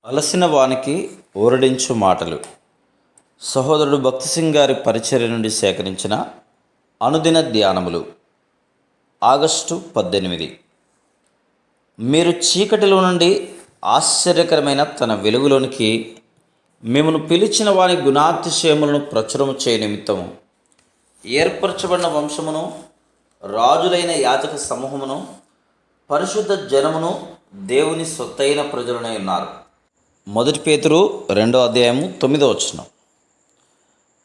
అలసిన వానికి ఊరడించు మాటలు. సహోదరుడు భక్తి సింగ్ గారి పరిచర్య నుండి సేకరించిన అనుదిన ధ్యానములు. ఆగస్టు 18. మీరు చీకటిలో నుండి ఆశ్చర్యకరమైన తన వెలుగులోనికి మిమ్మను పిలిచిన వారి గుణాతిశయములను ప్రచురము చేయ నిమిత్తము ఏర్పరచబడిన వంశమును, రాజులైన యాజక సమూహమును, పరిశుద్ధ జనమును, దేవుని సొత్తైన ప్రజలనై ఉన్నారు. 1 పేతురు 2:9.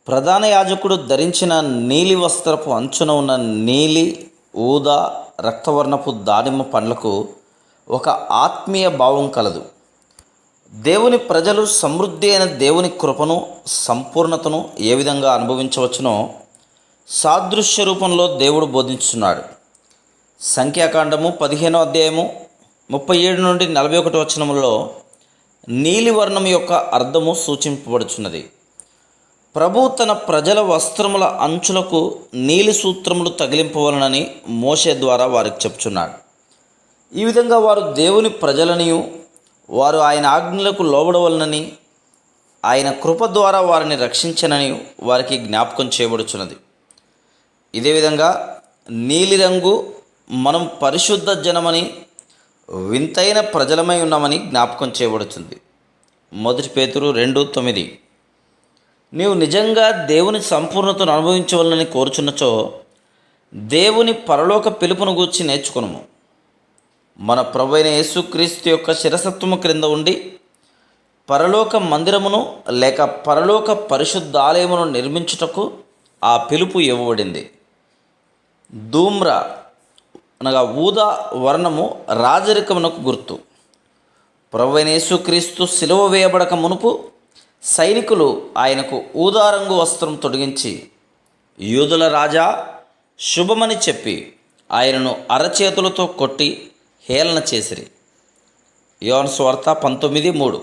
ప్రధాన యాజకుడు ధరించిన నీలి వస్త్రపు అంచున ఉన్న నీలి, ఊదా, రక్తవర్ణపు దానిమ్మ పండ్లకు ఒక ఆత్మీయ భావం కలదు. దేవుని ప్రజలు సమృద్ధి అయిన దేవుని కృపను, సంపూర్ణతను ఏ విధంగా అనుభవించవచ్చునో సాదృశ్య రూపంలో దేవుడు బోధించున్నాడు. సంఖ్యాకాండము 15:37 నుండి 41 నీలివర్ణం యొక్క అర్థము సూచింపబడుచున్నది. ప్రభు తన ప్రజల వస్త్రముల అంచులకు నీలి సూత్రములు తగిలింపవలనని మోషే ద్వారా వారికి చెప్తున్నాడు. ఈ విధంగా వారు దేవుని ప్రజలనియు, వారు ఆయన ఆజ్ఞలకు లోబడవలనని, ఆయన కృప ద్వారా వారిని రక్షించనని వారికి జ్ఞాపకం చేయబడుచున్నది. ఇదే విధంగా నీలిరంగు మనం పరిశుద్ధ జనమని, వింతైన ప్రజలమై ఉన్నామని జ్ఞాపకం చేయబడుతుంది. 1 పేతురు 2:9. నీవు నిజంగా దేవుని సంపూర్ణతను అనుభవించవలనని కోరుచున్నచో దేవుని పరలోక పిలుపును గూర్చి నేర్చుకును. మన ప్రభువైన యేసుక్రీస్తు యొక్క శిరసత్వము క్రింద ఉండి పరలోక మందిరమును లేక పరలోక పరిశుద్ధాలయమును నిర్మించుటకు ఆ పిలుపు ఇవ్వబడింది. ధూమ్ర అనగా ఊదా వర్ణము రాజరికమునకు గుర్తు. ప్రభువైన యేసుక్రీస్తు సిలువ వేయబడక మునుపు సైనికులు ఆయనకు ఊదారంగు వస్త్రం తొడిగించి, యూదుల రాజా శుభమని చెప్పి ఆయనను అరచేతులతో కొట్టి హేళన చేసిరి. యోహాను సువార్త 19:3.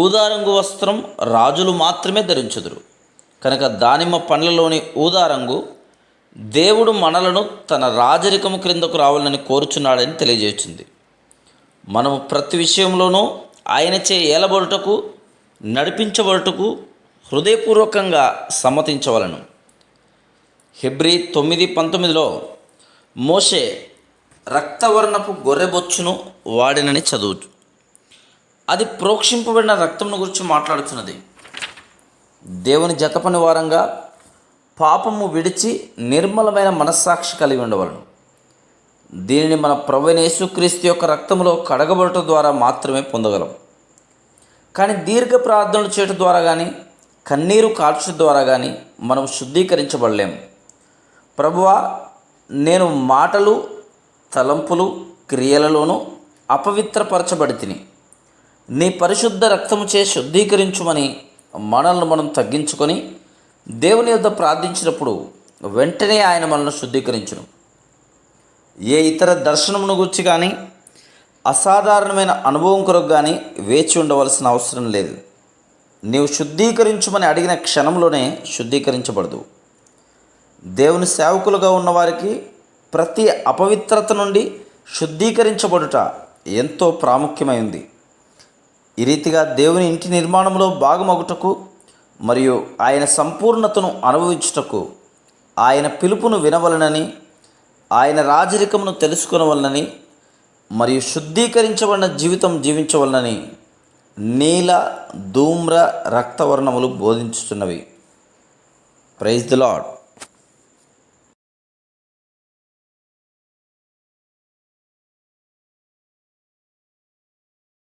ఊదారంగు వస్త్రం రాజులు మాత్రమే ధరించుదురు కనుక దానిమ్మ పండ్లలోని ఊదారంగు దేవుడు మనలను తన రాజరికము క్రిందకు రావాలని కోరుచున్నాడని తెలియజేస్తుంది. మనము ప్రతి విషయంలోనూ ఆయనచే ఏలబడుటకు, నడిపించబడుటకు హృదయపూర్వకంగా సమ్మతించవలను. హెబ్రీ 9:19 మోషే రక్తవర్ణపు గొర్రెబొచ్చును వాడినని చదువు. అది ప్రోక్షింపబడిన రక్తమును గురించి మాట్లాడుతున్నది. దేవుని జతపని వారంగా పాపము విడిచి నిర్మలమైన మనస్సాక్షి కలిగి ఉండవలను. దీనిని మన ప్రభువైన యేసుక్రీస్తు యొక్క రక్తములో కడగబడటం ద్వారా మాత్రమే పొందగలం. కానీ దీర్ఘ ప్రార్థనలు చేయటం ద్వారా కానీ, కన్నీరు కార్చడం ద్వారా కానీ మనం శుద్ధీకరించబడలేము. ప్రభువా, నేను మాటలు, తలంపులు, క్రియలలోనూ అపవిత్రపరచబడి తిని నీ పరిశుద్ధ రక్తము చే శుద్ధీకరించుమని మనల్ని మనం తగ్గించుకొని దేవుని యొద్ద ప్రార్థించినప్పుడు వెంటనే ఆయన మనల్ని శుద్ధీకరించును. ఏ ఇతర దర్శనమును గురించి కానీ, అసాధారణమైన అనుభవం కొరకు కానీ వేచి ఉండవలసిన అవసరం లేదు. నీవు శుద్ధీకరించుమని అడిగిన క్షణంలోనే శుద్ధీకరించబడదు. దేవుని సేవకులుగా ఉన్నవారికి ప్రతి అపవిత్రత నుండి శుద్ధీకరించబడుట ఎంతో ప్రాముఖ్యమైంది. ఈ రీతిగా దేవుని ఇంటి నిర్మాణంలో భాగమగుటకు మరియు ఆయన సంపూర్ణతను అనుభవించుటకు, ఆయన పిలుపును వినవలనని, ఆయన రాజరికమును తెలుసుకొనవలనని మరియు శుద్ధీకరించబడిన జీవితం జీవించవలనని నీల, ధూమ్ర, రక్తవర్ణములు బోధించుతున్నవి. Praise the lord.